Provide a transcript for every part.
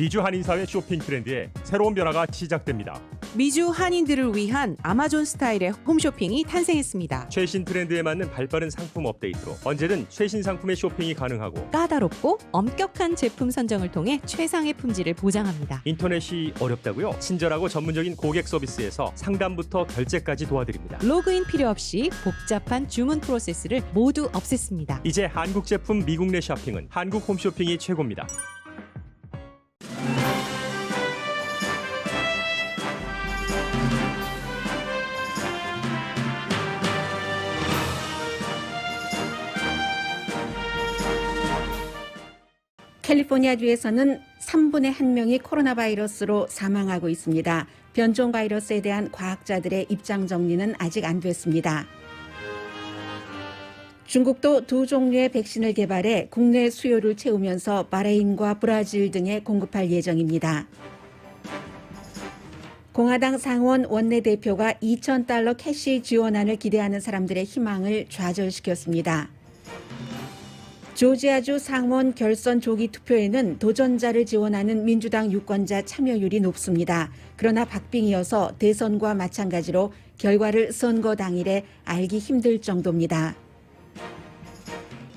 미주 한인사회 쇼핑 트렌드에 새로운 변화가 시작됩니다. 미주 한인들을 위한 아마존 스타일의 홈쇼핑이 탄생했습니다. 최신 트렌드에 맞는 발빠른 상품 업데이트로 언제든 최신 상품의 쇼핑이 가능하고 까다롭고 엄격한 제품 선정을 통해 최상의 품질을 보장합니다. 인터넷이 어렵다고요? 친절하고 전문적인 고객 서비스에서 상담부터 결제까지 도와드립니다. 로그인 필요 없이 복잡한 주문 프로세스를 모두 없앴습니다. 이제 한국 제품 미국 내 쇼핑은 한국 홈쇼핑이 최고입니다. 캘리포니아주에서는 3분의 1명이 코로나 바이러스로 사망하고 있습니다. 변종 바이러스에 대한 과학자들의 입장 정리는 아직 안 됐습니다. 중국도 2종류의 백신을 개발해 국내 수요를 채우면서 바레인과 브라질 등에 공급할 예정입니다. 공화당 상원 원내대표가 $2,000 캐시 지원안을 기대하는 사람들의 희망을 좌절시켰습니다. 조지아주 상원 결선 조기 투표에는 도전자를 지원하는 민주당 유권자 참여율이 높습니다. 그러나 박빙이어서 대선과 마찬가지로 결과를 선거 당일에 알기 힘들 정도입니다.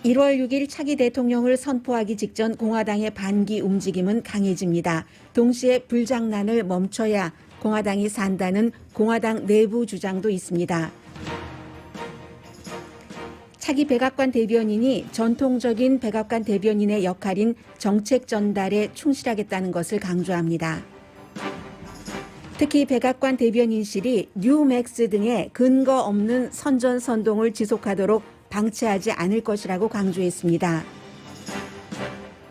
1월 6일 차기 대통령을 선포하기 직전 공화당의 반기 움직임은 강해집니다. 동시에 불장난을 멈춰야 공화당이 산다는 공화당 내부 주장도 있습니다. 차기 백악관 대변인이 전통적인 백악관 대변인의 역할인 정책 전달에 충실하겠다는 것을 강조합니다. 특히 백악관 대변인실이 뉴맥스 등의 근거 없는 선전선동을 지속하도록 방치하지 않을 것이라고 강조했습니다.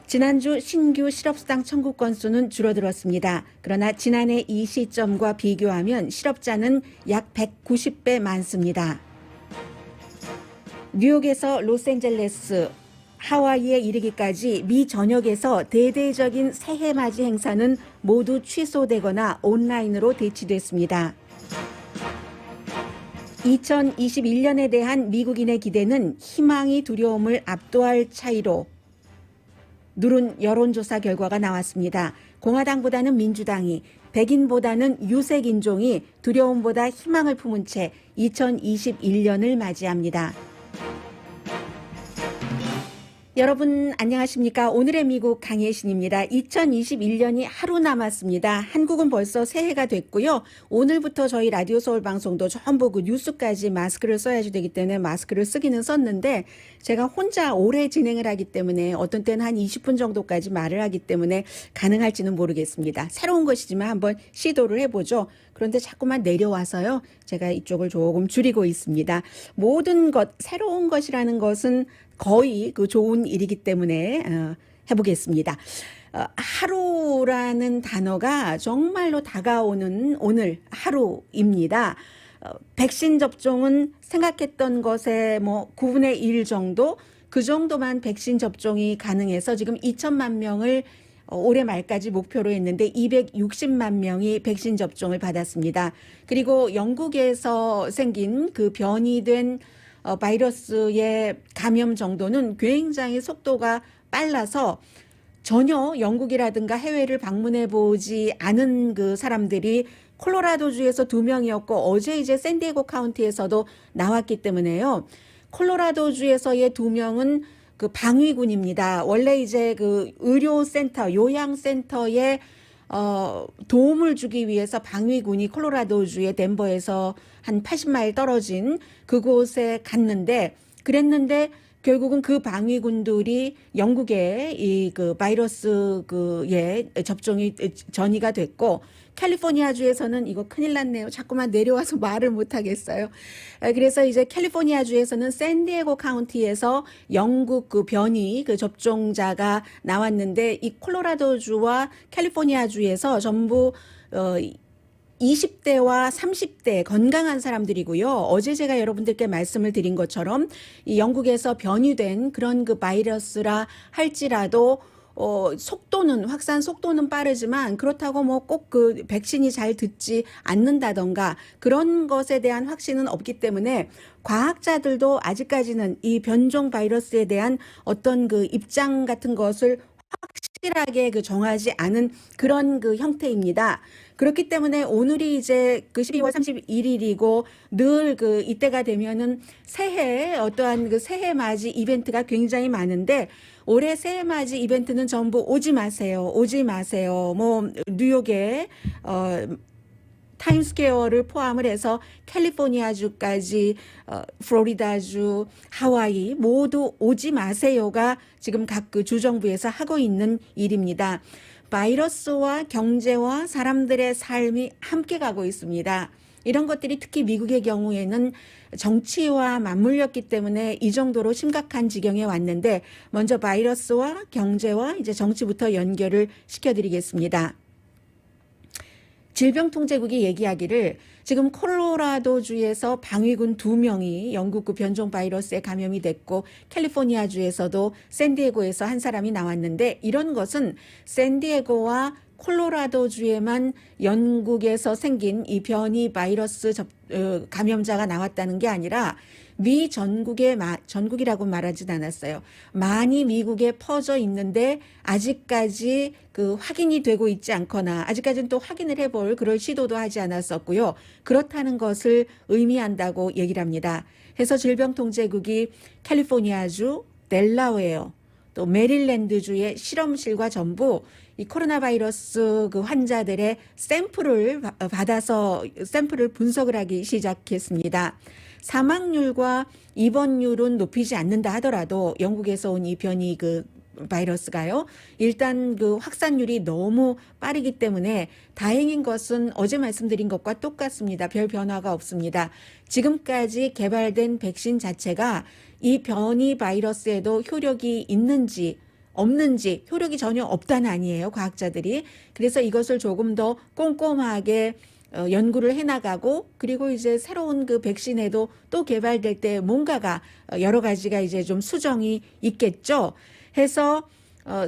지난주 신규 실업수당 청구 건수는 줄어들었습니다. 그러나 지난해 이 시점과 비교하면 실업자는 약 190배 많습니다. 뉴욕에서 로스앤젤레스, 하와이에 이르기까지 미 전역에서 대대적인 새해 맞이 행사는 모두 취소되거나 온라인으로 대치됐습니다. 2021년에 대한 미국인의 기대는 희망이 두려움을 압도할 차이로 누른 여론조사 결과가 나왔습니다. 공화당보다는 민주당이, 백인보다는 유색인종이 두려움보다 희망을 품은 채 2021년을 맞이합니다. 여러분 안녕하십니까? 오늘의 미국 강혜신입니다. 2021년이 하루 남았습니다. 한국은 벌써 새해가 됐고요. 오늘부터 저희 라디오 서울 방송도 전부 그 뉴스까지 마스크를 써야지 되기 때문에 마스크를 쓰기는 썼는데 제가 혼자 오래 진행을 하기 때문에 어떤 때는 한 20분 정도까지 말을 하기 때문에 가능할지는 모르겠습니다. 새로운 것이지만 한번 시도를 해보죠. 그런데 자꾸만 내려와서요. 제가 이쪽을 조금 줄이고 있습니다. 모든 것, 새로운 것이라는 것은 거의 그 좋은 일이기 때문에 해보겠습니다. 하루라는 단어가 정말로 다가오는 오늘 하루입니다. 백신 접종은 생각했던 것의 9분의 1 정도, 그 정도만 백신 접종이 가능해서 지금 2천만 명을 올해 말까지 목표로 했는데 260만 명이 백신 접종을 받았습니다. 그리고 영국에서 생긴 그 변이된 바이러스의 감염 정도는 굉장히 속도가 빨라서 전혀 영국이라든가 해외를 방문해 보지 않은 그 사람들이 콜로라도주에서 2명이었고 어제 이제 샌디에고 카운티에서도 나왔기 때문에요. 콜로라도주에서의 2명은 그 방위군입니다. 원래 이제 그 의료센터, 요양센터에 도움을 주기 위해서 방위군이 콜로라도주의 덴버에서 한 80마일 떨어진 그곳에 갔는데 그랬는데 결국은 그 방위군들이 영국에 이 그 바이러스 그에 접종이 전이가 됐고 캘리포니아주에서는 이거 큰일 났네요. 자꾸만 내려와서 말을 못 하겠어요. 그래서 이제 캘리포니아주에서는 샌디에고 카운티에서 영국 그 변이 그 접종자가 나왔는데 이 콜로라도주와 캘리포니아주에서 전부 20대와 30대 건강한 사람들이고요. 어제 제가 여러분들께 말씀을 드린 것처럼 이 영국에서 변이된 그런 그 바이러스라 할지라도 확산 속도는 빠르지만 그렇다고 뭐 꼭 그 백신이 잘 듣지 않는다던가 그런 것에 대한 확신은 없기 때문에 과학자들도 아직까지는 이 변종 바이러스에 대한 어떤 그 입장 같은 것을 확실하게 그 정하지 않은 그런 그 형태입니다. 그렇기 때문에 오늘이 이제 그 12월 31일이고 늘 그 이때가 되면은 새해 어떠한 그 새해 맞이 이벤트가 굉장히 많은데 올해 새해 맞이 이벤트는 전부 오지 마세요. 오지 마세요. 뭐 뉴욕에 타임스퀘어를 포함을 해서 캘리포니아주까지 플로리다주, 하와이 모두 오지 마세요가 지금 각 그 주정부에서 하고 있는 일입니다. 바이러스와 경제와 사람들의 삶이 함께 가고 있습니다. 이런 것들이 특히 미국의 경우에는 정치와 맞물렸기 때문에 이 정도로 심각한 지경에 왔는데 먼저 바이러스와 경제와 이제 정치부터 연결을 시켜드리겠습니다. 질병통제국이 얘기하기를 지금 콜로라도주에서 방위군 2명이 영국 그 변종 바이러스에 감염이 됐고 캘리포니아주에서도 샌디에고에서 한 사람이 나왔는데 이런 것은 샌디에고와 콜로라도주에만 영국에서 생긴 이 변이 바이러스 감염자가 나왔다는 게 아니라 미 전국이라고 말하진 않았어요. 많이 미국에 퍼져 있는데 아직까지 그 확인이 되고 있지 않거나 아직까지는 또 확인을 해볼 그럴 시도도 하지 않았었고요. 그렇다는 것을 의미한다고 얘기를 합니다. 해서 질병통제국이 캘리포니아주, 델라웨어, 또 메릴랜드주의 실험실과 전부 이 코로나 바이러스 그 환자들의 샘플을 받아서 샘플을 분석을 하기 시작했습니다. 사망률과 입원율은 높이지 않는다 하더라도 영국에서 온 이 변이 그 바이러스가요. 일단 그 확산율이 너무 빠르기 때문에 다행인 것은 어제 말씀드린 것과 똑같습니다. 별 변화가 없습니다. 지금까지 개발된 백신 자체가 이 변이 바이러스에도 효력이 있는지 없는지 효력이 전혀 없다는 아니에요. 과학자들이. 그래서 이것을 조금 더 꼼꼼하게 연구를 해나가고 그리고 이제 새로운 그 백신에도 또 개발될 때 뭔가가 여러 가지가 이제 좀 수정이 있겠죠. 해서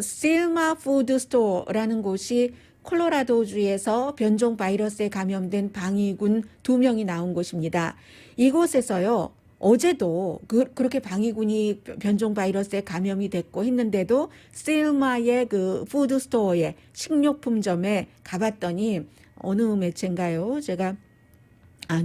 실마 푸드 스토어라는 곳이 콜로라도주에서 변종 바이러스에 감염된 방위군 2명이 나온 곳입니다. 이곳에서요. 어제도 그렇게 방위군이 변종 바이러스에 감염이 됐고 했는데도 실마의 그 푸드 스토어에 식료품점에 가봤더니 어느 매체인가요? 제가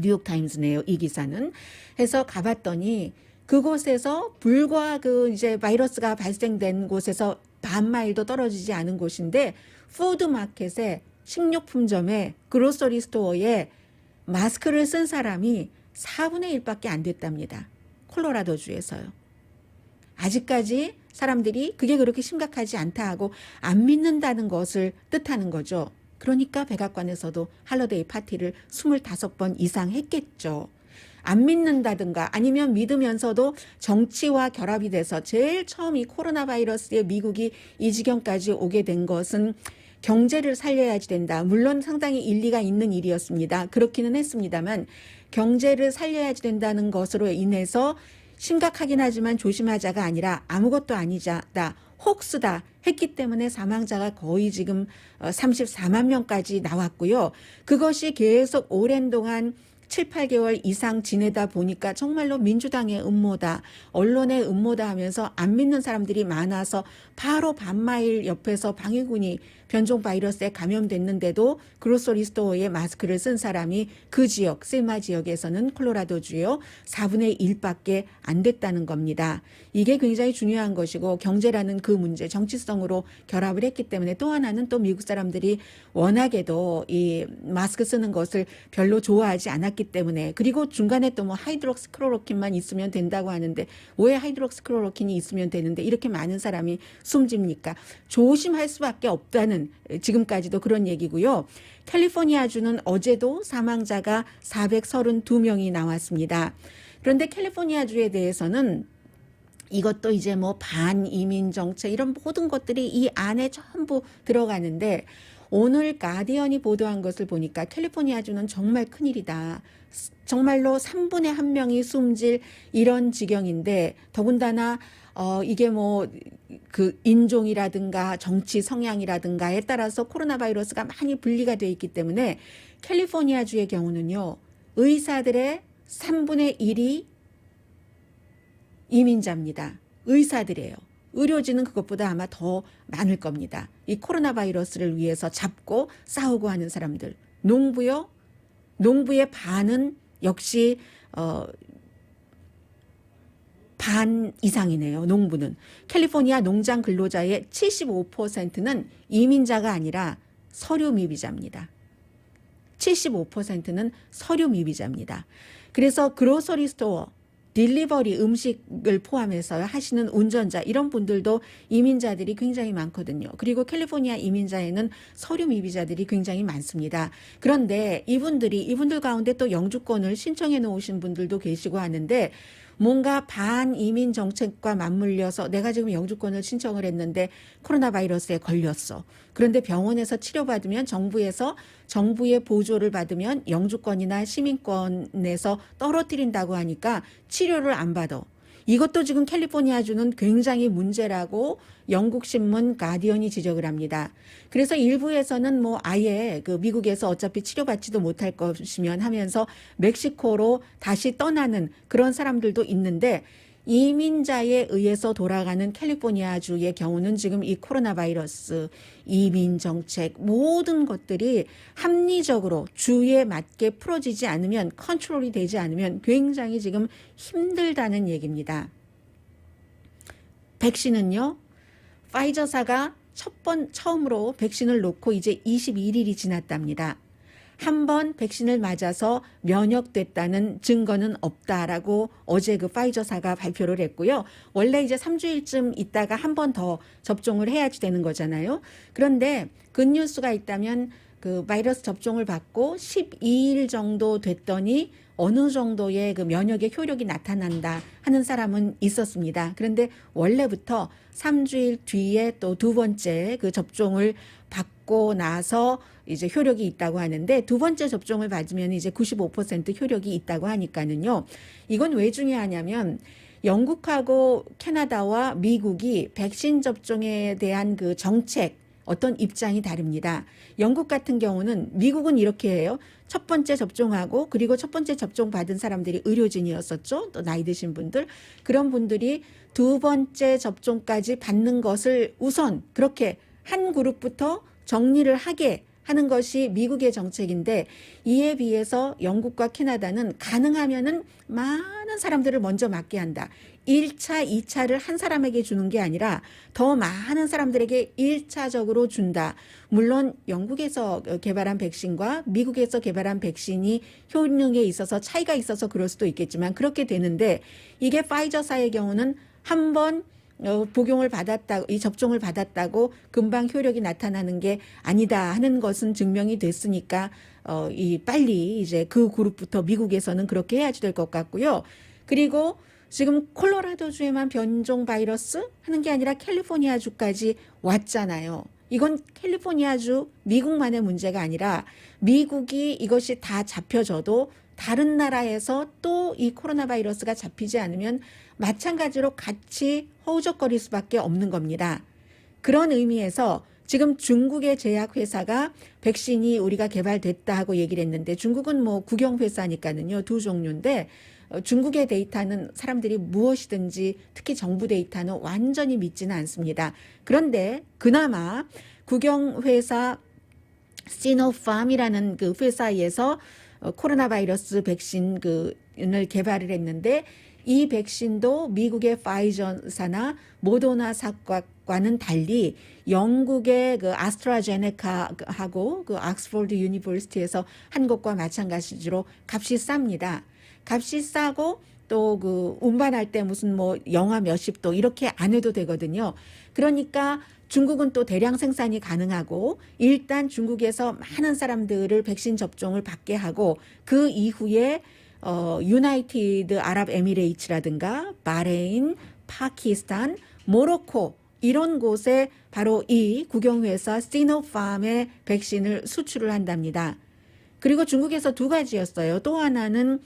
뉴욕타임즈네요. 이 기사는. 해서 가봤더니 그곳에서 불과 그 이제 바이러스가 발생된 곳에서 반마일도 떨어지지 않은 곳인데 푸드마켓에 식료품점에 그로서리 스토어에 마스크를 쓴 사람이 4분의 1밖에 안 됐답니다. 콜로라도주에서요. 아직까지 사람들이 그게 그렇게 심각하지 않다 하고 안 믿는다는 것을 뜻하는 거죠. 그러니까 백악관에서도 할러데이 파티를 25번 이상 했겠죠. 안 믿는다든가 아니면 믿으면서도 정치와 결합이 돼서 제일 처음 이 코로나 바이러스에 미국이 이 지경까지 오게 된 것은 경제를 살려야지 된다. 물론 상당히 일리가 있는 일이었습니다. 그렇기는 했습니다만 경제를 살려야지 된다는 것으로 인해서 심각하긴 하지만 조심하자가 아니라 아무것도 아니자다. 혹수다 했기 때문에 사망자가 거의 지금 34만 명까지 나왔고요. 그것이 계속 오랜 동안 7, 8개월 이상 지내다 보니까 정말로 민주당의 음모다, 언론의 음모다 하면서 안 믿는 사람들이 많아서 바로 반마일 옆에서 방위군이 변종 바이러스에 감염됐는데도 그로서리 스토어에 마스크를 쓴 사람이 그 지역, 실마 지역에서는 콜로라도주요 4분의 1밖에 안 됐다는 겁니다. 이게 굉장히 중요한 것이고 경제라는 그 문제, 정치성으로 결합을 했기 때문에 또 하나는 또 미국 사람들이 워낙에도 이 마스크 쓰는 것을 별로 좋아하지 않았기 때문에 그리고 중간에 또 뭐 하이드록스클로로킨만 있으면 된다고 하는데 왜 하이드록스클로로킨이 있으면 되는데 이렇게 많은 사람이 숨집니까? 조심할 수밖에 없다는 지금까지도 그런 얘기고요. 캘리포니아주는 어제도 사망자가 432명이 나왔습니다. 그런데 캘리포니아주에 대해서는 이것도 이제 뭐 반이민 정책 이런 모든 것들이 이 안에 전부 들어가는데 오늘 가디언이 보도한 것을 보니까 캘리포니아주는 정말 큰일이다. 정말로 3분의 1명이 숨질 이런 지경인데 더군다나 이게 뭐 그 인종이라든가 정치 성향이라든가에 따라서 코로나 바이러스가 많이 분리가 되어 있기 때문에 캘리포니아주의 경우는요. 의사들의 3분의 1이 이민자입니다. 의사들이에요. 의료진은 그것보다 아마 더 많을 겁니다. 이 코로나 바이러스를 위해서 잡고 싸우고 하는 사람들. 농부요? 농부의 반은 역시 반 이상이네요. 농부는. 캘리포니아 농장 근로자의 75%는 이민자가 아니라 서류 미비자입니다. 75%는 서류 미비자입니다. 그래서 그로서리 스토어, 딜리버리 음식을 포함해서 하시는 운전자 이런 분들도 이민자들이 굉장히 많거든요. 그리고 캘리포니아 이민자에는 서류 미비자들이 굉장히 많습니다. 그런데 이분들 가운데 또 영주권을 신청해 놓으신 분들도 계시고 하는데 뭔가 반이민 정책과 맞물려서 내가 지금 영주권을 신청을 했는데 코로나 바이러스에 걸렸어. 그런데 병원에서 치료받으면 정부의 보조를 받으면 영주권이나 시민권에서 떨어뜨린다고 하니까 치료를 안 받아. 이것도 지금 캘리포니아주는 굉장히 문제라고 영국 신문 가디언이 지적을 합니다. 그래서 일부에서는 뭐 아예 그 미국에서 어차피 치료받지도 못할 것이면 하면서 멕시코로 다시 떠나는 그런 사람들도 있는데 이민자에 의해서 돌아가는 캘리포니아주의 경우는 지금 이 코로나 바이러스, 이민 정책 모든 것들이 합리적으로 주에 맞게 풀어지지 않으면 컨트롤이 되지 않으면 굉장히 지금 힘들다는 얘기입니다. 백신은요. 파이저사가 처음으로 백신을 놓고 이제 21일이 지났답니다. 한 번 백신을 맞아서 면역됐다는 증거는 없다라고 어제 그 파이저사가 발표를 했고요. 원래 이제 3주일쯤 있다가 한 번 더 접종을 해야지 되는 거잖아요. 그런데 굿뉴스가 있다면 그 바이러스 접종을 받고 12일 정도 됐더니 어느 정도의 그 면역의 효력이 나타난다 하는 사람은 있었습니다. 그런데 원래부터 3주일 뒤에 또 두 번째 그 접종을 받고 나서 이제 효력이 있다고 하는데 두 번째 접종을 받으면 이제 95% 효력이 있다고 하니까는요. 이건 왜 중요하냐면 영국하고 캐나다와 미국이 백신 접종에 대한 그 정책 어떤 입장이 다릅니다. 영국 같은 경우는 미국은 이렇게 해요. 첫 번째 접종하고 그리고 첫 번째 접종 받은 사람들이 의료진이었었죠. 또 나이 드신 분들. 그런 분들이 두 번째 접종까지 받는 것을 우선 그렇게 한 그룹부터 정리를 하게 하는 것이 미국의 정책인데 이에 비해서 영국과 캐나다는 가능하면은 많은 사람들을 먼저 맞게 한다. 1차, 2차를 한 사람에게 주는 게 아니라 더 많은 사람들에게 1차적으로 준다. 물론 영국에서 개발한 백신과 미국에서 개발한 백신이 효능에 있어서 차이가 있어서 그럴 수도 있겠지만 그렇게 되는데 이게 파이저사의 경우는 한번 복용을 받았다고 이 접종을 받았다고 금방 효력이 나타나는 게 아니다 하는 것은 증명이 됐으니까 빨리 이제 그 그룹부터 미국에서는 그렇게 해야지 될 것 같고요. 그리고 지금 콜로라도주에만 변종 바이러스 하는 게 아니라 캘리포니아주까지 왔잖아요. 이건 캘리포니아주 미국만의 문제가 아니라 미국이 이것이 다 잡혀져도 다른 나라에서 또 이 코로나 바이러스가 잡히지 않으면 마찬가지로 같이 허우적거릴 수밖에 없는 겁니다. 그런 의미에서 지금 중국의 제약회사가 백신이 우리가 개발됐다 하고 얘기를 했는데 중국은 뭐 국영회사니까는요. 두 종류인데 중국의 데이터는 사람들이 무엇이든지 특히 정부 데이터는 완전히 믿지는 않습니다. 그런데 그나마 국영회사 시노팜이라는 그 회사에서 코로나 바이러스 백신을 개발을 했는데 이 백신도 미국의 파이저사나 모더나사과는 달리 영국의 그 아스트라제네카하고 그 옥스퍼드 유니버시티에서 한 것과 마찬가지로 값이 쌉니다. 값이 싸고 또 그 운반할 때 무슨 뭐 영하 몇십 도 이렇게 안 해도 되거든요. 그러니까 중국은 또 대량 생산이 가능하고 일단 중국에서 많은 사람들을 백신 접종을 받게 하고 그 이후에 유나이티드 아랍에미레이츠라든가 바레인, 파키스탄, 모로코 이런 곳에 바로 이 국영회사 시노팜의 백신을 수출을 한답니다. 그리고 중국에서 두 가지였어요. 또 하나는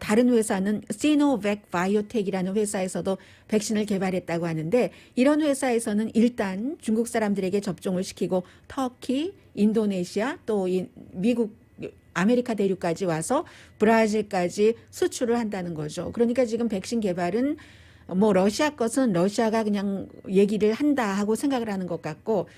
다른 회사는 시노백 바이오텍이라는 회사에서도 백신을 개발했다고 하는데 이런 회사에서는 일단 중국 사람들에게 접종을 시키고 터키, 인도네시아 또 미국 아메리카 대륙까지 와서 브라질까지 수출을 한다는 거죠. 그러니까 지금 백신 개발은 뭐 러시아 것은 러시아가 그냥 얘기를 한다 하고 생각을 하는 것 같고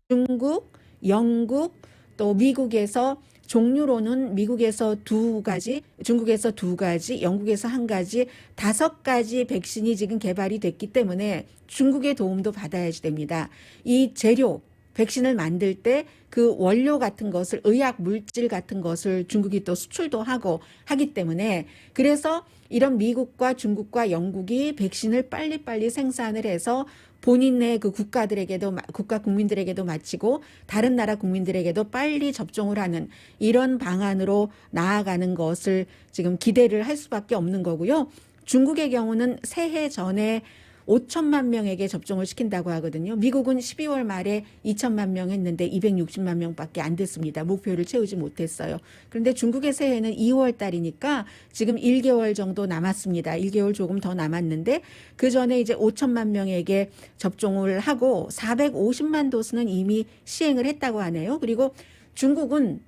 중국, 영국, 또 미국에서 종류로는 미국에서 2가지, 중국에서 2가지, 영국에서 1가지, 5가지 백신이 지금 개발이 됐기 때문에 중국의 도움도 받아야 됩니다. 이 재료, 백신을 만들 때 그 원료 같은 것을, 의약 물질 같은 것을 중국이 또 수출도 하고 하기 때문에 그래서 이런 미국과 중국과 영국이 백신을 빨리빨리 생산을 해서 본인의 그 국가들에게도, 국가 국민들에게도 마치고 다른 나라 국민들에게도 빨리 접종을 하는 이런 방안으로 나아가는 것을 지금 기대를 할 수밖에 없는 거고요. 중국의 경우는 새해 전에 5천만 명에게 접종을 시킨다고 하거든요. 미국은 12월 말에 2천만 명 했는데 260만 명밖에 안 됐습니다. 목표를 채우지 못했어요. 그런데 중국의 새해는 2월 달이니까 지금 1개월 정도 남았습니다. 1개월 조금 더 남았는데 그 전에 이제 5천만 명에게 접종을 하고 450만 도스는 이미 시행을 했다고 하네요. 그리고 중국은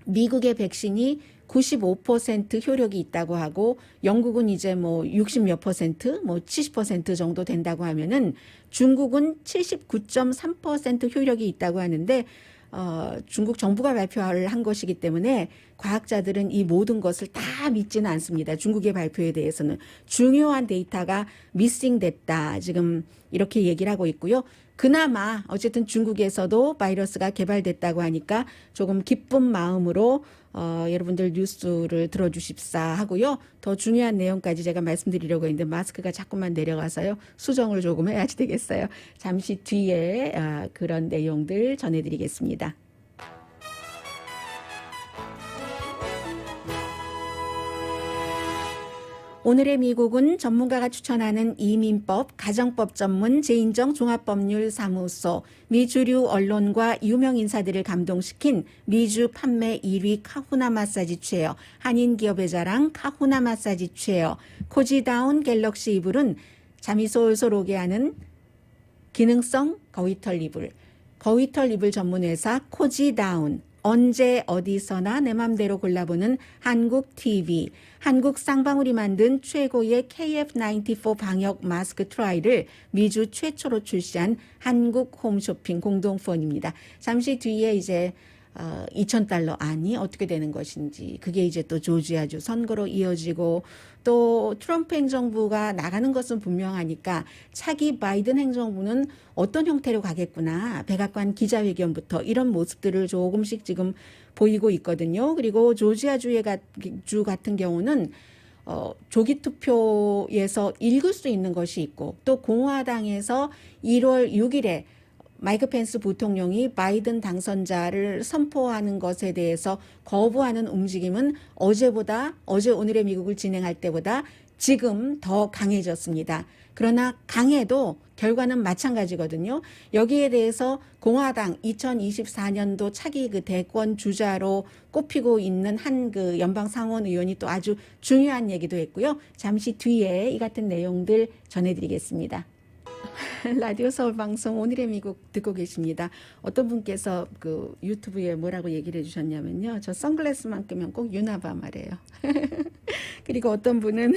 미국의 백신이 95% 효력이 있다고 하고 영국은 이제 뭐 60몇 %, 뭐 70% 정도 된다고 하면은 중국은 79.3% 효력이 있다고 하는데 중국 정부가 발표를 한 것이기 때문에 과학자들은 이 모든 것을 다 믿지는 않습니다. 중국의 발표에 대해서는 중요한 데이터가 미싱됐다. 지금 이렇게 얘기를 하고 있고요. 그나마 어쨌든 중국에서도 바이러스가 개발됐다고 하니까 조금 기쁜 마음으로 여러분들 뉴스를 들어주십사 하고요. 더 중요한 내용까지 제가 말씀드리려고 했는데 마스크가 자꾸만 내려가서요. 수정을 조금 해야지 되겠어요. 잠시 뒤에 그런 내용들 전해드리겠습니다. 오늘의 미국은 전문가가 추천하는 이민법, 가정법 전문 재인정 종합법률사무소, 미주류 언론과 유명 인사들을 감동시킨 미주 판매 1위 카후나 마사지 체어, 한인 기업의 자랑 카후나 마사지 체어, 코지다운 갤럭시 이불은 잠이 솔솔 오게 하는 기능성 거위털 이불, 거위털 이불 전문회사 코지다운, 언제 어디서나 내 맘대로 골라보는 한국 TV, 한국 쌍방울이 만든 최고의 KF94 방역 마스크 트라이를 미주 최초로 출시한 한국 홈쇼핑 공동후원입니다. 잠시 뒤에 이제 $2,000 안이 어떻게 되는 것인지, 그게 이제 또 조지아주 선거로 이어지고 또 트럼프 행정부가 나가는 것은 분명하니까 차기 바이든 행정부는 어떤 형태로 가겠구나, 백악관 기자회견부터 이런 모습들을 조금씩 지금 보이고 있거든요. 그리고 조지아주 같은 경우는 조기 투표에서 읽을 수 있는 것이 있고 또 공화당에서 1월 6일에 마이크 펜스 부통령이 바이든 당선자를 선포하는 것에 대해서 거부하는 움직임은 어제 오늘의 미국을 진행할 때보다 지금 더 강해졌습니다. 그러나 강해도 결과는 마찬가지거든요. 여기에 대해서 공화당 2024년도 차기 그 대권 주자로 꼽히고 있는 한 그 연방 상원 의원이 또 아주 중요한 얘기도 했고요. 잠시 뒤에 이 같은 내용들 전해드리겠습니다. 라디오 서울 방송 오늘의 미국 듣고 계십니다. 어떤 분께서 그 유튜브에 뭐라고 얘기를 해주셨냐면요. 저 선글라스만 끼면 꼭 유나바 말이에요. 그리고 어떤 분은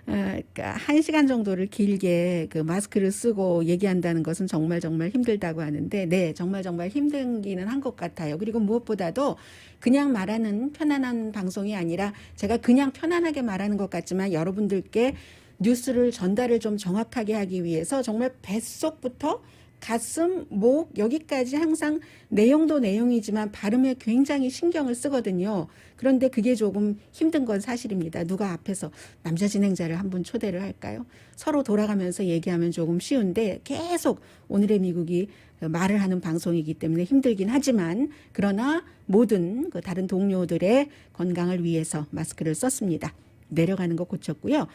그러니까 1시간 정도를 길게 그 마스크를 쓰고 얘기한다는 것은 정말 힘들다고 하는데, 네, 정말 힘들기는 한 것 같아요. 그리고 무엇보다도 그냥 말하는 편안한 방송이 아니라 제가 그냥 편안하게 말하는 것 같지만 여러분들께 뉴스를 전달을 좀 정확하게 하기 위해서 정말 뱃속부터 가슴, 목 여기까지 항상 내용도 내용이지만 발음에 굉장히 신경을 쓰거든요. 그런데 그게 조금 힘든 건 사실입니다. 누가 앞에서 남자 진행자를 한번 초대를 할까요? 서로 돌아가면서 얘기하면 조금 쉬운데 계속 오늘의 미국이 말을 하는 방송이기 때문에 힘들긴 하지만 그러나 모든 그 다른 동료들의 건강을 위해서 마스크를 썼습니다. 내려가는 거 고쳤고요.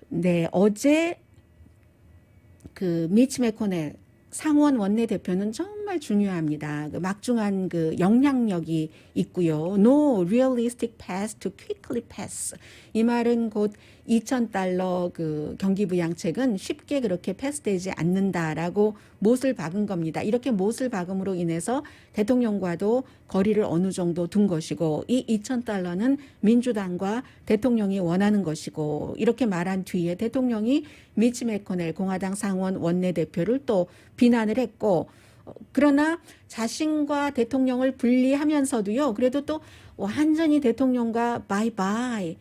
네, 어제 그 미치 매코넬 상원 원내대표는 정말 정말 중요합니다. 그 막중한 그 영향력이 있고요. No realistic path to quickly pass. 이 말은 곧 2,000달러 그 경기부양책은 쉽게 그렇게 패스되지 않는다라고 못을 박은 겁니다. 이렇게 못을 박음으로 인해서 대통령과도 거리를 어느 정도 둔 것이고 이 2,000달러는 민주당과 대통령이 원하는 것이고 이렇게 말한 뒤에 대통령이 미치 매코넬 공화당 상원 원내대표를 또 비난을 했고 그러나 자신과 대통령을 분리하면서도요. 그래도 또 완전히 대통령과 바이바이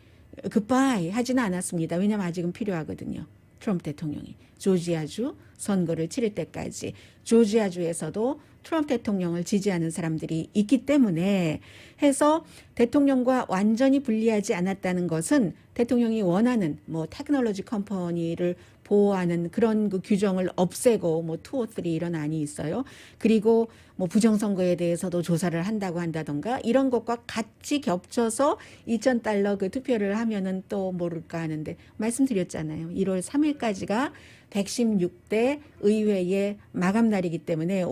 굿바이 하지는 않았습니다. 왜냐하면 아직은 필요하거든요. 트럼프 대통령이 조지아주 선거를 치를 때까지 조지아주에서도 트럼프 대통령을 지지하는 사람들이 있기 때문에 해서 대통령과 완전히 분리하지 않았다는 것은 대통령이 원하는 뭐 테크놀로지 컴퍼니를 보호하는 그런 그 규정을 없애고 뭐 2, 3 이런 안이 있어요. 그리고 뭐 부정선거에 대해서도 조사를 한다고 한다던가 이런 것과 같이 겹쳐서 2,000달러 그 투표를 하면은 또 모를까 하는데 말씀드렸잖아요. 1월 3일까지가 116대 의회의 마감 날이기 때문에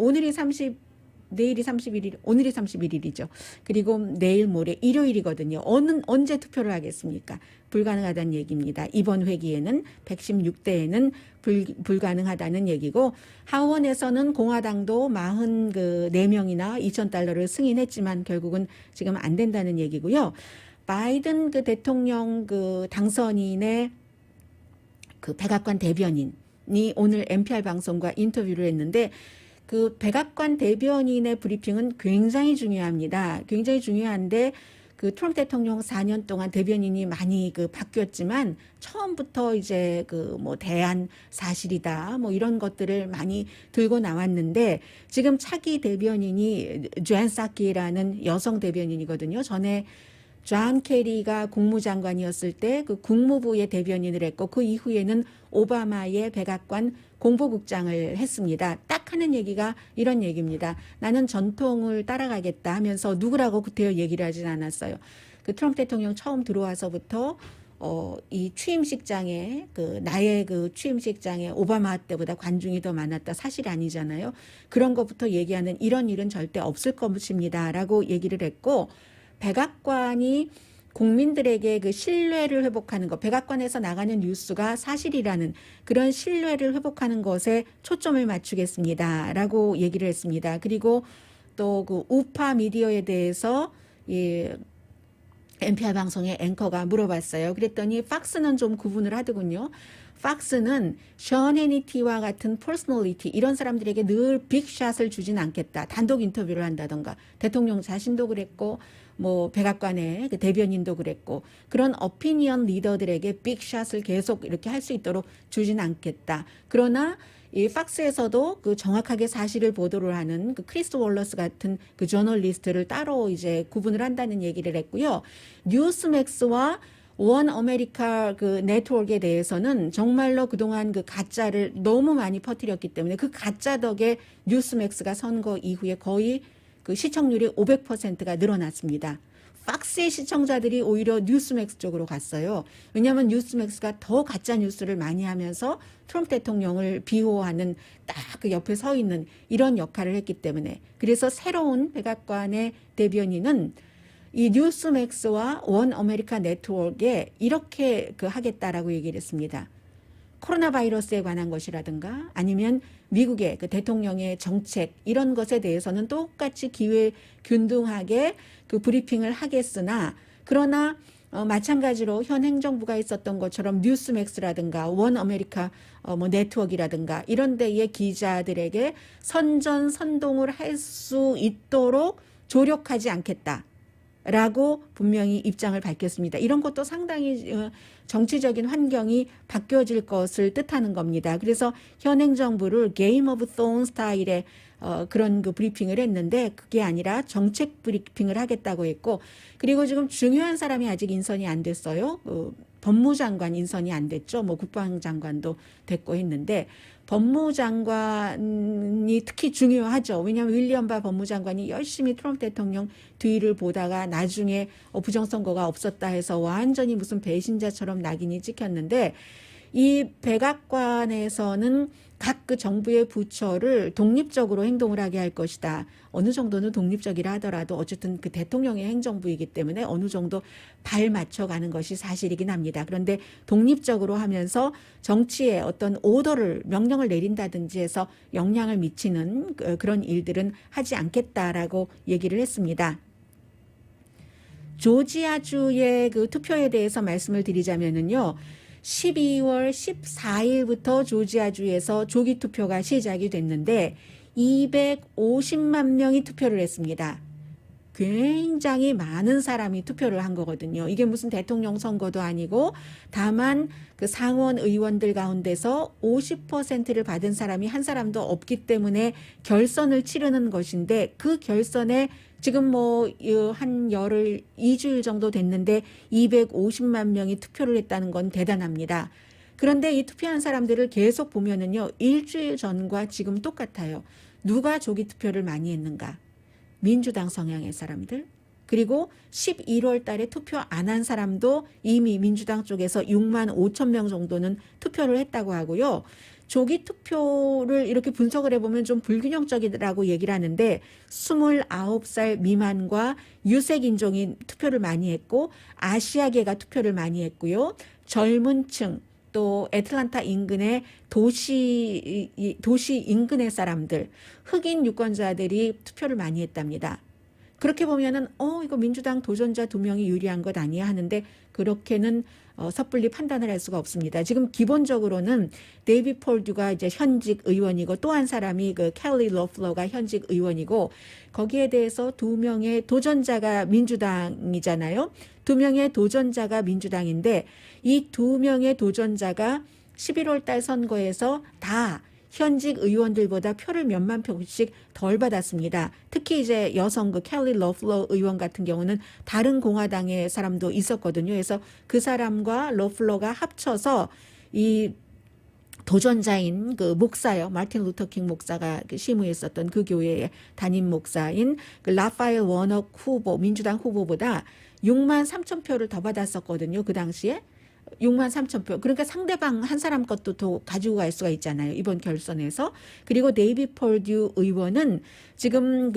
내일이 31일, 오늘이 31일이죠. 그리고 내일 모레 일요일이거든요. 언제 투표를 하겠습니까? 불가능하다는 얘기입니다. 이번 회기에는 116대에는 불가능하다는 얘기고 하원에서는 공화당도 44명이나 2,000달러를 승인했지만 결국은 지금 안 된다는 얘기고요. 바이든 그 대통령 그 당선인의 그 백악관 대변인이 오늘 NPR 방송과 인터뷰를 했는데 그 백악관 대변인의 브리핑은 굉장히 중요합니다. 굉장히 중요한데 그 트럼프 대통령 4년 동안 대변인이 많이 그 바뀌었지만 처음부터 이제 그 뭐 대안 사실이다 뭐 이런 것들을 많이 들고 나왔는데 지금 차기 대변인이 존 사키라는 여성 대변인이거든요. 전에 존 케리가 국무장관이었을 때 그 국무부의 대변인을 했고 그 이후에는 오바마의 백악관 공보국장을 했습니다. 딱 하는 얘기가 이런 얘기입니다. 나는 전통을 따라가겠다 하면서 누구라고 구태여 얘기를 하진 않았어요. 그 트럼프 대통령 처음 들어와서부터 이 취임식장에 나의 그 취임식장에 오바마 때보다 관중이 더 많았다. 사실이 아니잖아요. 그런 것부터 얘기하는 이런 일은 절대 없을 것입니다라고 얘기를 했고 백악관이 국민들에게 그 신뢰를 회복하는 것, 백악관에서 나가는 뉴스가 사실이라는 그런 신뢰를 회복하는 것에 초점을 맞추겠습니다라고 얘기를 했습니다. 그리고 또 그 우파 미디어에 대해서 이 NPR 방송의 앵커가 물어봤어요. 그랬더니 팍스는 좀 구분을 하더군요. 팍스는 션 해니티와 같은 퍼스널리티 이런 사람들에게 늘 빅샷을 주진 않겠다. 단독 인터뷰를 한다던가 대통령 자신도 그랬고 뭐 백악관의 그 대변인도 그랬고 그런 어피니언 리더들에게 빅샷을 계속 이렇게 할 수 있도록 주진 않겠다. 그러나 이 팍스에서도 그 정확하게 사실을 보도를 하는 그 크리스 월러스 같은 그 저널리스트를 따로 이제 구분을 한다는 얘기를 했고요. 뉴스맥스와 원 아메리카 그 네트워크에 대해서는 정말로 그동안 그 가짜를 너무 많이 퍼뜨렸기 때문에 그 가짜 덕에 뉴스맥스가 선거 이후에 거의 그 시청률이 500%가 늘어났습니다. 팍스의 시청자들이 오히려 뉴스맥스 쪽으로 갔어요. 왜냐하면 뉴스맥스가 더 가짜 뉴스를 많이 하면서 트럼프 대통령을 비호하는 딱 그 옆에 서 있는 이런 역할을 했기 때문에 그래서 새로운 백악관의 대변인은 이 뉴스맥스와 원 아메리카 네트워크에 이렇게 그 하겠다라고 얘기를 했습니다. 코로나 바이러스에 관한 것이라든가 아니면 미국의 그 대통령의 정책 이런 것에 대해서는 똑같이 기회균등하게 그 브리핑을 하겠으나 그러나 마찬가지로 현 행정부가 있었던 것처럼 뉴스맥스라든가 원 아메리카 뭐 네트워크라든가 이런 데의 기자들에게 선전선동을 할 수 있도록 조력하지 않겠다. 라고 분명히 입장을 밝혔습니다. 이런 것도 상당히 정치적인 환경이 바뀌어질 것을 뜻하는 겁니다. 그래서 현 행정부를 게임 오브 톤 스타일의 그런 그 브리핑을 했는데 그게 아니라 정책 브리핑을 하겠다고 했고 그리고 지금 중요한 사람이 아직 인선이 안 됐어요. 법무장관 인선이 안 됐죠. 뭐 국방장관도 됐고 했는데 법무장관이 특히 중요하죠. 왜냐하면 윌리엄 바 법무장관이 열심히 트럼프 대통령 뒤를 보다가 나중에 부정선거가 없었다 해서 완전히 무슨 배신자처럼 낙인이 찍혔는데 이 백악관에서는 각 그 정부의 부처를 독립적으로 행동을 하게 할 것이다. 어느 정도는 독립적이라 하더라도 어쨌든 그 대통령의 행정부이기 때문에 어느 정도 발 맞춰가는 것이 사실이긴 합니다. 그런데 독립적으로 하면서 정치에 어떤 오더를 명령을 내린다든지 해서 영향을 미치는 그런 일들은 하지 않겠다라고 얘기를 했습니다. 조지아주의 그 투표에 대해서 말씀을 드리자면은요. 12월 14일부터 조지아주에서 조기 투표가 시작이 됐는데 250만 명이 투표를 했습니다. 굉장히 많은 사람이 투표를 한 거거든요. 이게 무슨 대통령 선거도 아니고 다만 그 상원 의원들 가운데서 50%를 받은 사람이 한 사람도 없기 때문에 결선을 치르는 것인데 그 결선에 지금 한 열흘 2주일 정도 됐는데 250만 명이 투표를 했다는 건 대단합니다. 그런데 이 투표한 사람들을 계속 보면은요. 일주일 전과 지금 똑같아요. 누가 조기 투표를 많이 했는가? 민주당 성향의 사람들. 그리고 11월 달에 투표 안 한 사람도 이미 민주당 쪽에서 6만 5천 명 정도는 투표를 했다고 하고요. 조기 투표를 이렇게 분석을 해보면 좀 불균형적이라고 얘기를 하는데 29살 미만과 유색인종이 투표를 많이 했고 아시아계가 투표를 많이 했고요. 젊은 층 또 애틀란타 인근의 도시 인근의 사람들, 흑인 유권자들이 투표를 많이 했답니다. 그렇게 보면은 이거 민주당 도전자 2명이 유리한 것 아니야 하는데 그렇게는 섣불리 판단을 할 수가 없습니다. 지금 기본적으로는 데이비 폴듀가 이제 현직 의원이고 또 한 사람이 그 켈리 러플러가 현직 의원이고 거기에 대해서 2명의 도전자가 민주당이잖아요. 2명의 도전자가 민주당인데 이 2명의 도전자가 11월 달 선거에서 다 현직 의원들보다 표를 몇만 표씩 덜 받았습니다. 특히 이제 여성 그 켈리 러플러 의원 같은 경우는 다른 공화당의 사람도 있었거든요. 그래서 그 사람과 러플러가 합쳐서 이 도전자인 그 목사요. 마틴 루터킹 목사가 시무했었던 그 교회의 담임 목사인 그 라파엘 워넉 후보, 민주당 후보보다 6만 3천 표를 더 받았었거든요. 그 당시에. 6만 3천 표. 그러니까 상대방 한 사람 것도 더 가지고 갈 수가 있잖아요. 이번 결선에서. 그리고 데이비 폴듀 의원은 지금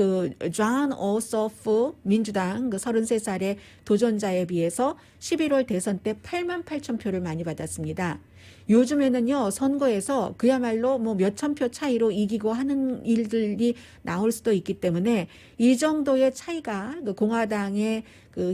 존 오소프 민주당 33살의 도전자에 비해서 11월 대선 때 8만 8천 표를 많이 받았습니다. 요즘에는요, 선거에서 그야말로 몇천 표 차이로 이기고 하는 일들이 나올 수도 있기 때문에 이 정도의 차이가 공화당의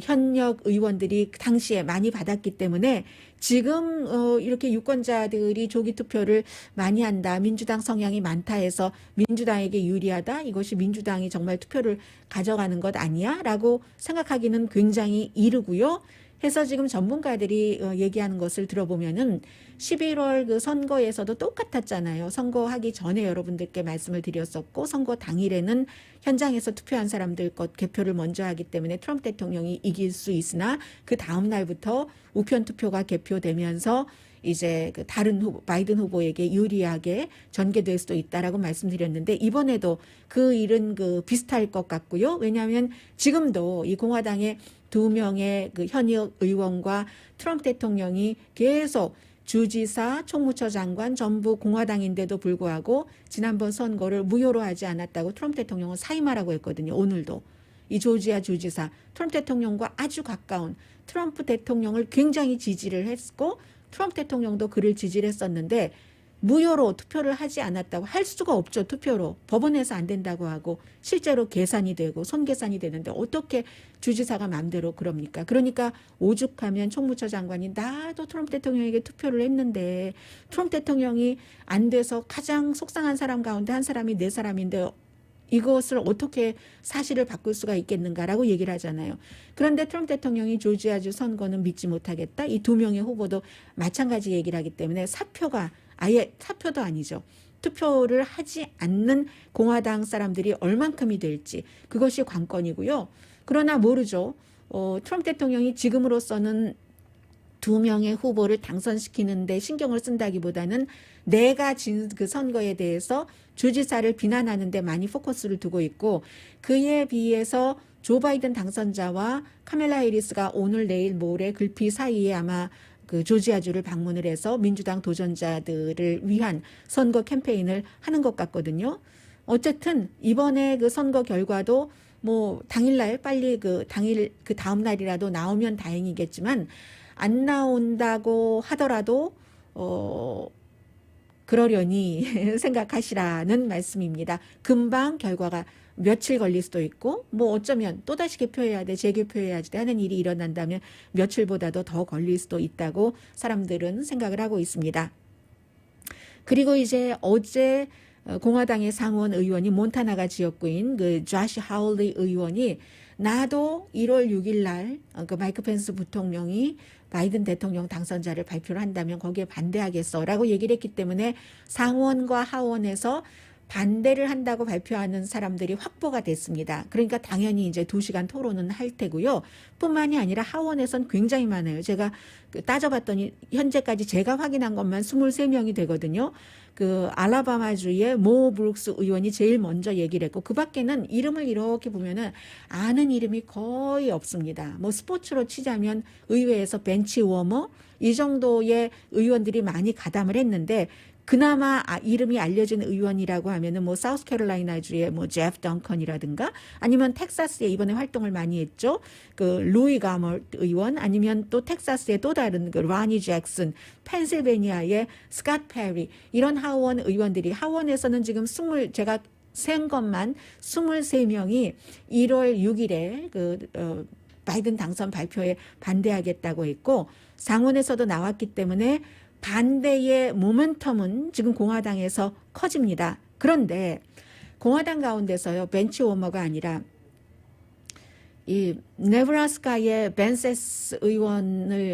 현역 의원들이 당시에 많이 받았기 때문에 지금 이렇게 유권자들이 조기 투표를 많이 한다. 민주당 성향이 많다 해서 민주당에게 유리하다. 이것이 민주당이 정말 투표를 가져가는 것 아니야? 라고 생각하기는 굉장히 이르고요. 해서 지금 전문가들이 얘기하는 것을 들어보면은 11월 그 선거에서도 똑같았잖아요. 선거하기 전에 여러분들께 말씀을 드렸었고 선거 당일에는 현장에서 투표한 사람들 것 개표를 먼저 하기 때문에 트럼프 대통령이 이길 수 있으나 그 다음 날부터 우편 투표가 개표되면서 이제 그 다른 후보, 바이든 후보에게 유리하게 전개될 수도 있다라고 말씀드렸는데 이번에도 그 일은 비슷할 것 같고요. 왜냐하면 지금도 이 공화당의 2명의 그 현역 의원과 트럼프 대통령이 계속 주지사, 총무처 장관 전부 공화당인데도 불구하고 지난번 선거를 무효로 하지 않았다고 트럼프 대통령은 사임하라고 했거든요. 오늘도. 이 조지아 주지사 트럼프 대통령과 아주 가까운 트럼프 대통령을 굉장히 지지를 했고 트럼프 대통령도 그를 지지를 했었는데 무효로 투표를 하지 않았다고 할 수가 없죠. 투표로. 법원에서 안 된다고 하고 실제로 계산이 되고 손계산이 되는데 어떻게 주지사가 마음대로 그럽니까? 그러니까 오죽하면 총무처 장관이 나도 트럼프 대통령에게 투표를 했는데 트럼프 대통령이 안 돼서 가장 속상한 사람 가운데 한 사람이 내 사람인데 이것을 어떻게 사실을 바꿀 수가 있겠는가라고 얘기를 하잖아요. 그런데 트럼프 대통령이 조지아주 선거는 믿지 못하겠다. 이 2명의 후보도 마찬가지 얘기를 하기 때문에 아예 사표도 아니죠. 투표를 하지 않는 공화당 사람들이 얼만큼이 될지 그것이 관건이고요. 그러나 모르죠. 트럼프 대통령이 지금으로서는 2명의 후보를 당선시키는데 신경을 쓴다기보다는 내가 진 그 선거에 대해서 주지사를 비난하는 데 많이 포커스를 두고 있고 그에 비해서 조 바이든 당선자와 카멜라 해리스가 오늘 내일 모레 글피 사이에 아마 그 조지아주를 방문을 해서 민주당 도전자들을 위한 선거 캠페인을 하는 것 같거든요. 어쨌든 이번에 그 선거 결과도 뭐 당일날 빨리 그 다음 날이라도 나오면 다행이겠지만 안 나온다고 하더라도 그러려니 생각하시라는 말씀입니다. 금방 결과가 며칠 걸릴 수도 있고 뭐 어쩌면 또다시 개표해야 돼, 재개표해야 돼 하는 일이 일어난다면 며칠보다도 더 걸릴 수도 있다고 사람들은 생각을 하고 있습니다. 그리고 이제 어제 공화당의 상원 의원이 몬타나가 지역구인 그 조시 하울리 의원이 나도 1월 6일 날 그 마이크 펜스 부통령이 바이든 대통령 당선자를 발표를 한다면 거기에 반대하겠어라고 얘기를 했기 때문에 상원과 하원에서 반대를 한다고 발표하는 사람들이 확보가 됐습니다. 그러니까 당연히 이제 2시간 토론은 할 테고요. 뿐만이 아니라 하원에선 굉장히 많아요. 제가 따져봤더니 현재까지 제가 확인한 것만 23명이 되거든요. 그 알라바마주의 모 브룩스 의원이 제일 먼저 얘기를 했고 그 밖에는 이름을 이렇게 보면은 아는 이름이 거의 없습니다. 뭐 스포츠로 치자면 의회에서 벤치 워머 이 정도의 의원들이 많이 가담을 했는데 그나마 이름이 알려진 의원이라고 하면은 뭐 사우스캐롤라이나주의 뭐 제프 덩컨이라든가 아니면 텍사스에 이번에 활동을 많이 했죠. 그 루이 가머 의원 아니면 또 텍사스의 또 다른 그 라니 잭슨, 펜실베니아의 스캇 페리 이런 하원 의원들이 하원에서는 지금 제가 센 것만 23명이 1월 6일에 바이든 당선 발표에 반대하겠다고 했고 상원에서도 나왔기 때문에 반대의 모멘텀은 지금 공화당에서 커집니다. 그런데 공화당 가운데서요. 벤치 워머가 아니라 이 네브라스카의 벤세스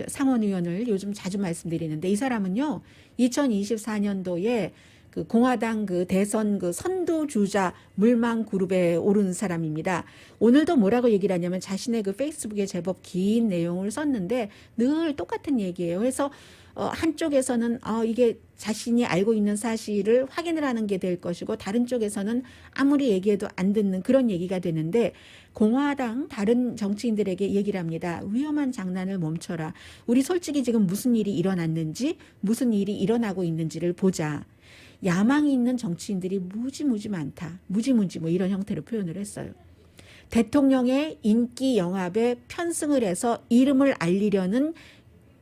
상원 의원을 요즘 자주 말씀드리는데 이 사람은요. 2024년도에 그 공화당 그 대선 그 선두 주자 물망 그룹에 오른 사람입니다. 오늘도 뭐라고 얘기를 하냐면 자신의 그 페이스북에 제법 긴 내용을 썼는데 늘 똑같은 얘기예요. 그래서 한쪽에서는 이게 자신이 알고 있는 사실을 확인을 하는 게 될 것이고 다른 쪽에서는 아무리 얘기해도 안 듣는 그런 얘기가 되는데 공화당 다른 정치인들에게 얘기를 합니다. 위험한 장난을 멈춰라. 우리 솔직히 지금 무슨 일이 일어났는지 무슨 일이 일어나고 있는지를 보자. 야망이 있는 정치인들이 무지무지 많다. 무지무지 뭐 이런 형태로 표현을 했어요. 대통령의 인기 영합에 편승을 해서 이름을 알리려는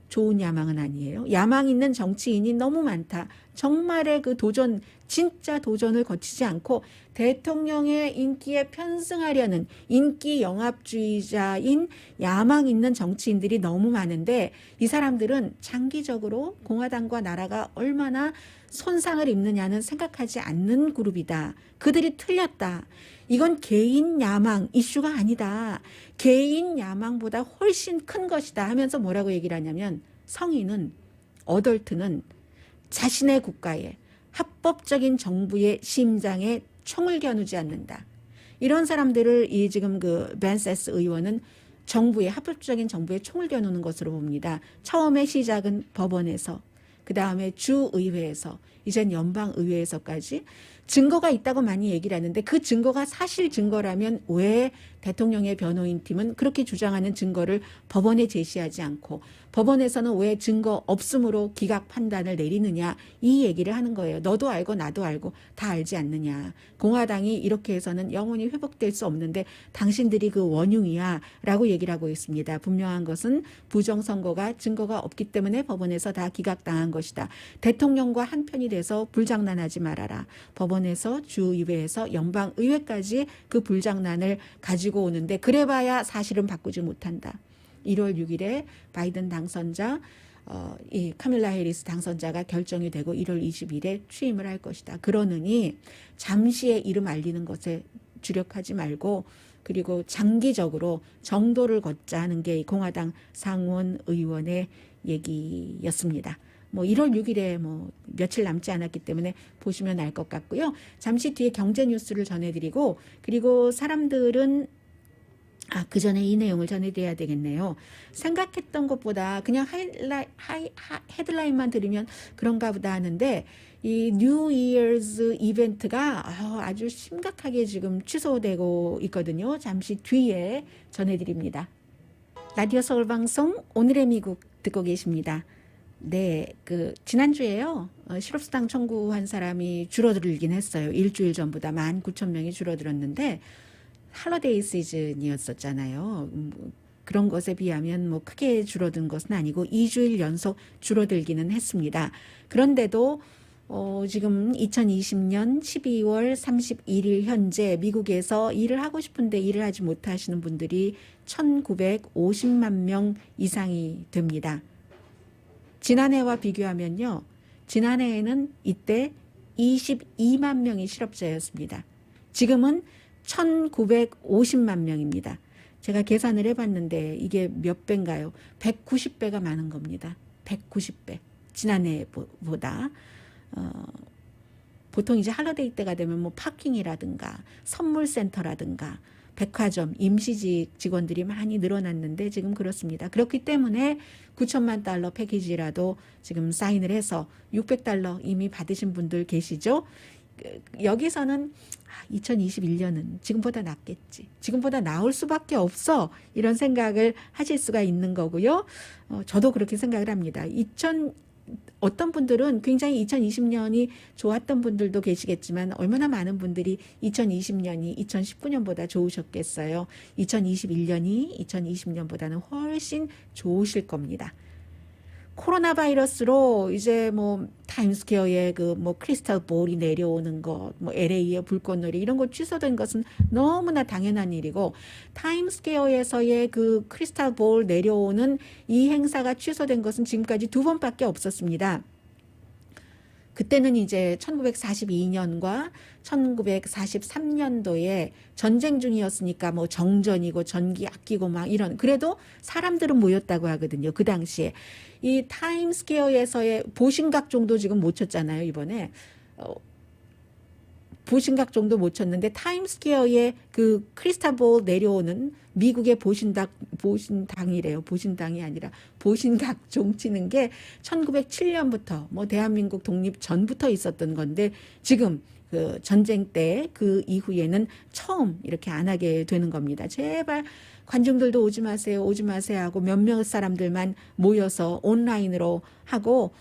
좋은 야망은 아니에요. 야망 있는 정치인이 너무 많다. 정말의 그 도전, 진짜 도전을 거치지 않고 대통령의 인기에 편승하려는 인기 영합주의자인 야망 있는 정치인들이 너무 많은데 이 사람들은 장기적으로 공화당과 나라가 얼마나 손상을 입느냐는 생각하지 않는 그룹이다. 그들이 틀렸다. 이건 개인 야망 이슈가 아니다. 개인 야망보다 훨씬 큰 것이다 하면서 뭐라고 얘기를 하냐면 성인은 어덜트는 자신의 국가에 합법적인 정부의 심장에 총을 겨누지 않는다. 이런 사람들을 지금 그 벤세스 의원은 합법적인 정부에 총을 겨누는 것으로 봅니다. 처음에 시작은 법원에서 그 다음에 주의회에서 이젠 연방의회에서까지 증거가 있다고 많이 얘기를 하는데 그 증거가 사실 증거라면 왜 대통령의 변호인 팀은 그렇게 주장하는 증거를 법원에 제시하지 않고 법원에서는 왜 증거 없음으로 기각 판단을 내리느냐 이 얘기를 하는 거예요. 너도 알고 나도 알고 다 알지 않느냐. 공화당이 이렇게 해서는 영원히 회복될 수 없는데 당신들이 그 원흉이야 라고 얘기를 하고 있습니다. 분명한 것은 부정선거가 증거가 없기 때문에 법원에서 다 기각당한 것이다. 대통령과 한편이 돼서 불장난하지 말아라. 법원에서 주의회에서 연방의회까지 그 불장난을 가지고 오는데 그래봐야 사실은 바꾸지 못한다. 1월 6일에 바이든 당선자 이 카밀라 해리스 당선자가 결정이 되고 1월 20일에 취임을 할 것이다. 그러느니 잠시의 이름 알리는 것에 주력하지 말고 그리고 장기적으로 정도를 걷자 하는 게 공화당 상원 의원의 얘기였습니다. 뭐 1월 6일에 뭐 며칠 남지 않았기 때문에 보시면 알 것 같고요. 잠시 뒤에 경제 뉴스를 전해드리고 그리고 사람들은 그 전에 이 내용을 전해드려야 되겠네요. 생각했던 것보다 그냥 헤드라인만 들으면 그런가 보다 하는데 이 뉴 이어즈 이벤트가 아주 심각하게 지금 취소되고 있거든요. 잠시 뒤에 전해드립니다. 라디오 서울 방송 오늘의 미국 듣고 계십니다. 네, 지난주에요. 실업수당 청구한 사람이 줄어들긴 했어요. 일주일 전보다 19,000명이 줄어들었는데 할러데이 시즌이었었잖아요. 그런 것에 비하면 뭐 크게 줄어든 것은 아니고 2주일 연속 줄어들기는 했습니다. 그런데도 지금 2020년 12월 31일 현재 미국에서 일을 하고 싶은데 일을 하지 못하시는 분들이 1,950만 명 이상이 됩니다. 지난해와 비교하면요. 지난해에는 이때 22만 명이 실업자였습니다. 지금은 1,950만 명입니다. 제가 계산을 해봤는데 이게 몇 배인가요? 190배가 많은 겁니다. 190배. 지난해보다. 보통 이제 할러데이 때가 되면 뭐 파킹이라든가 선물센터라든가 백화점, 임시직 직원들이 많이 늘어났는데 지금 그렇습니다. 그렇기 때문에 9천만 달러 패키지라도 지금 사인을 해서 600달러 이미 받으신 분들 계시죠? 여기서는 2021년은 지금보다 낫겠지. 지금보다 나을 수밖에 없어. 이런 생각을 하실 수가 있는 거고요. 저도 그렇게 생각을 합니다. 어떤 분들은 굉장히 2020년이 좋았던 분들도 계시겠지만 얼마나 많은 분들이 2020년이 2019년보다 좋으셨겠어요. 2021년이 2020년보다는 훨씬 좋으실 겁니다. 코로나 바이러스로 이제 뭐 타임스퀘어에 크리스탈 볼이 내려오는 것, 뭐 LA의 불꽃놀이 이런 거 취소된 것은 너무나 당연한 일이고 타임스퀘어에서의 그 크리스탈 볼 내려오는 이 행사가 취소된 것은 지금까지 2번밖에 없었습니다. 그때는 이제 1942년과 1943년도에 전쟁 중이었으니까 뭐 정전이고 전기 아끼고 막 이런 그래도 사람들은 모였다고 하거든요. 그 당시에 이 타임스퀘어에서의 보신각 정도 지금 못 쳤잖아요. 이번에 보신각 정도 못 쳤는데 타임스퀘어에 그 크리스탈볼 내려오는 미국의 보신당이래요. 보신당이 아니라 보신각 종 치는 게 1907년부터 뭐 대한민국 독립 전부터 있었던 건데 지금 그 전쟁 때 그 이후에는 처음 이렇게 안 하게 되는 겁니다. 제발 관중들도 오지 마세요, 오지 마세요 하고 몇몇 사람들만 모여서 온라인으로 하고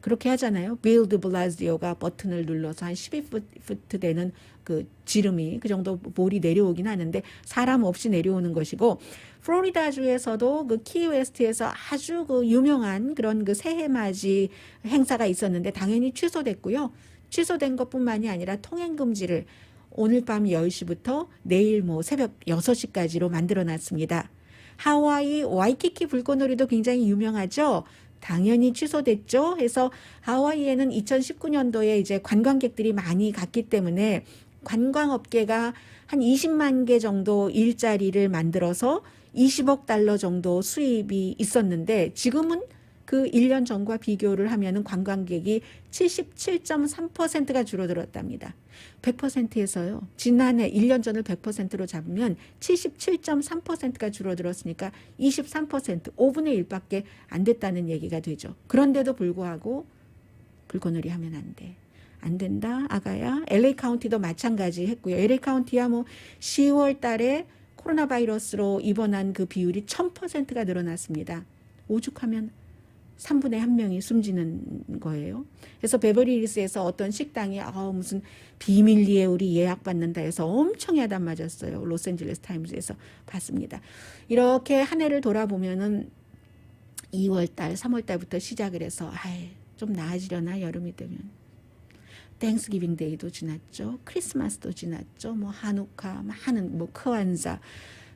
그렇게 하잖아요. 빌 드 블라시오가 버튼을 눌러서 한 12푸트 되는 그 지름이 그 정도 볼이 내려오긴 하는데 사람 없이 내려오는 것이고 플로리다주에서도 그 키웨스트에서 아주 그 유명한 그런 그 새해맞이 행사가 있었는데 당연히 취소됐고요. 취소된 것뿐만이 아니라 통행 금지를 오늘 밤 10시부터 내일 뭐 새벽 6시까지로 만들어 놨습니다. 하와이 와이키키 불꽃놀이도 굉장히 유명하죠. 당연히 취소됐죠. 해서 하와이에는 2019년도에 이제 관광객들이 많이 갔기 때문에 관광업계가 한 20만 개 정도 일자리를 만들어서 20억 달러 정도 수입이 있었는데 지금은 그 1년 전과 비교를 하면은 관광객이 77.3%가 줄어들었답니다. 100%에서요. 지난해 1년 전을 100%로 잡으면 77.3%가 줄어들었으니까 23%, 5분의 1밖에 안 됐다는 얘기가 되죠. 그런데도 불구하고 불꽃놀이 하면 안 돼. 안 된다, 아가야. LA 카운티도 마찬가지 했고요. LA 카운티야 뭐 10월 달에 코로나 바이러스로 입원한 그 비율이 1000%가 늘어났습니다. 오죽하면 3분의 1명이 숨지는 거예요. 그래서 베버리힐스에서 어떤 식당이 무슨 비밀 예우리 예약받는다 해서 엄청 야단 맞았어요. 로스앤젤레스 타임즈에서 봤습니다. 이렇게 한 해를 돌아보면은 2월달, 3월달부터 시작을 해서 좀 나아지려나 여름이 되면. 땡스기빙 데이도 지났죠. 크리스마스도 지났죠. 뭐 하누카, 많은 뭐 크완자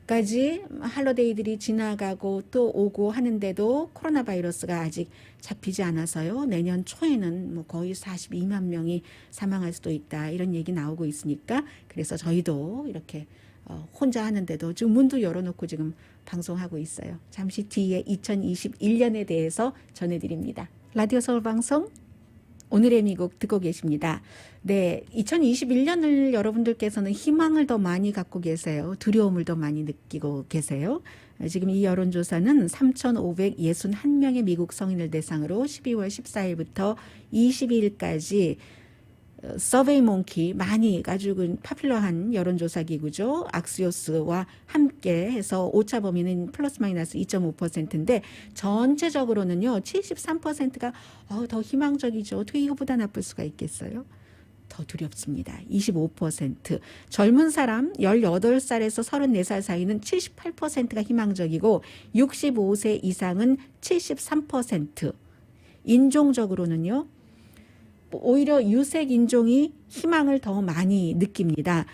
까지 할러데이들이 지나가고 또 오고 하는데도 코로나 바이러스가 아직 잡히지 않아서요. 내년 초에는 뭐 거의 42만 명이 사망할 수도 있다. 이런 얘기 나오고 있으니까 그래서 저희도 이렇게 혼자 하는데도 지금 문도 열어놓고 지금 방송하고 있어요. 잠시 뒤에 2021년에 대해서 전해드립니다. 라디오 서울 방송 오늘의 미국 듣고 계십니다. 네, 2021년을 여러분들께서는 희망을 더 많이 갖고 계세요. 두려움을 더 많이 느끼고 계세요. 지금 이 여론조사는 3,561명의 미국 성인을 대상으로 12월 14일부터 22일까지 서베이 몽키 많이 아주 파퓰러한 여론조사 기구죠. 악시오스와 함께 해서 오차 범위는 플러스 마이너스 2.5%인데 전체적으로는요 73%가 더 희망적이죠. 어떻게 이거보다 나쁠 수가 있겠어요? 더 두렵습니다. 25%. 젊은 사람 18살에서 34살 사이는 78%가 희망적이고 65세 이상은 73%. 인종적으로는요. 오히려 유색 인종이 희망을 더 많이 느낍니다.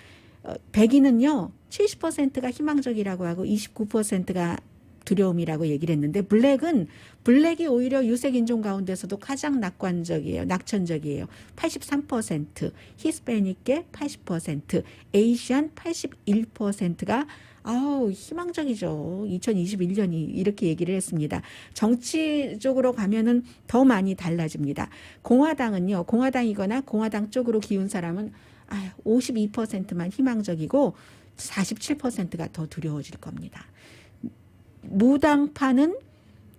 백인은요 70%가 희망적이라고 하고 29%가 두려움이라고 얘기를 했는데 블랙이 오히려 유색 인종 가운데서도 가장 낙천적이에요. 83%, 히스패닉계 80%, 에이시안 81%가 희망적이죠. 2021년이 이렇게 얘기를 했습니다. 정치적으로 가면은 더 많이 달라집니다. 공화당이거나 공화당 쪽으로 기운 사람은 52%만 희망적이고 47%가 더 두려워질 겁니다. 무당파는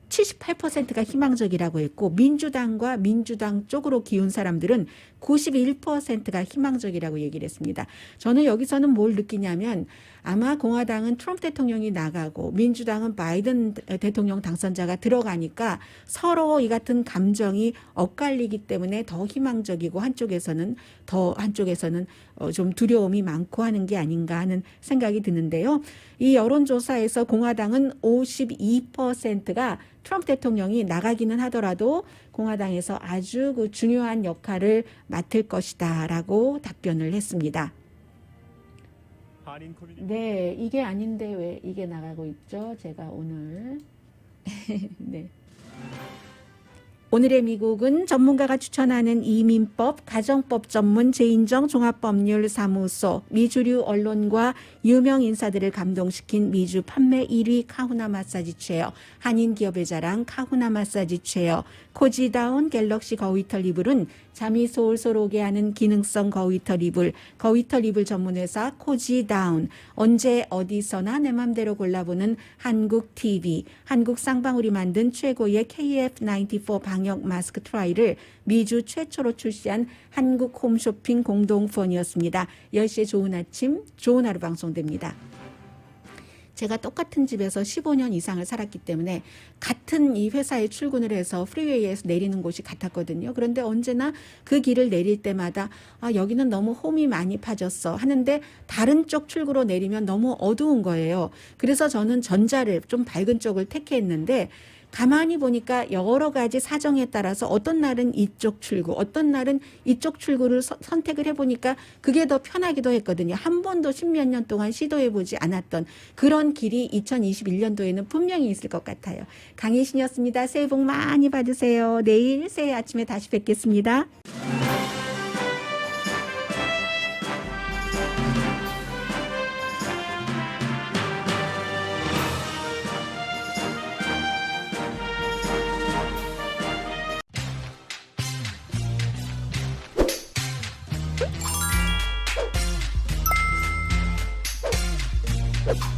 78%가 희망적이라고 했고 민주당과 민주당 쪽으로 기운 사람들은 91%가 희망적이라고 얘기를 했습니다. 저는 여기서는 뭘 느끼냐면 아마 공화당은 트럼프 대통령이 나가고 민주당은 바이든 대통령 당선자가 들어가니까 서로 이 같은 감정이 엇갈리기 때문에 더 희망적이고 한쪽에서는 좀 두려움이 많고 하는 게 아닌가 하는 생각이 드는데요. 이 여론조사에서 공화당은 52%가 트럼프 대통령이 나가기는 하더라도 공화당에서 아주 중요한 역할을 맡을 것이다라고 답변을 했습니다. 네, 이게 아닌데 왜 이게 나가고 있죠? 제가 오늘 네. 오늘의 미국은 전문가가 추천하는 이민법, 가정법 전문 제인정 종합법률사무소, 미주류 언론과 유명 인사들을 감동시킨 미주 판매 1위 카후나 마사지 체어, 한인 기업의 자랑 카후나 마사지 체어, 코지다운 갤럭시 거위털 이불은 잠이 솔솔 오게 하는 기능성 거위털 이불 전문회사 코지다운, 언제 어디서나 내 맘대로 골라보는 한국 TV, 한국 쌍방울이 만든 최고의 KF94 방역 마스크 트라이를 미주 최초로 출시한 한국 홈쇼핑 공동후원이었습니다. 10시에 좋은 아침, 좋은 하루 방송됩니다. 제가 똑같은 집에서 15년 이상을 살았기 때문에 같은 이 회사에 출근을 해서 프리웨이에서 내리는 곳이 같았거든요. 그런데 언제나 그 길을 내릴 때마다 여기는 너무 홈이 많이 파졌어 하는데 다른 쪽 출구로 내리면 너무 어두운 거예요. 그래서 저는 전자를 좀 밝은 쪽을 택했는데 가만히 보니까 여러 가지 사정에 따라서 어떤 날은 이쪽 출구, 어떤 날은 이쪽 출구를 선택을 해보니까 그게 더 편하기도 했거든요. 한 번도 10몇 년 동안 시도해보지 않았던 그런 길이 2021년도에는 분명히 있을 것 같아요. 강혜신이었습니다. 새해 복 많이 받으세요. 내일 새해 아침에 다시 뵙겠습니다. you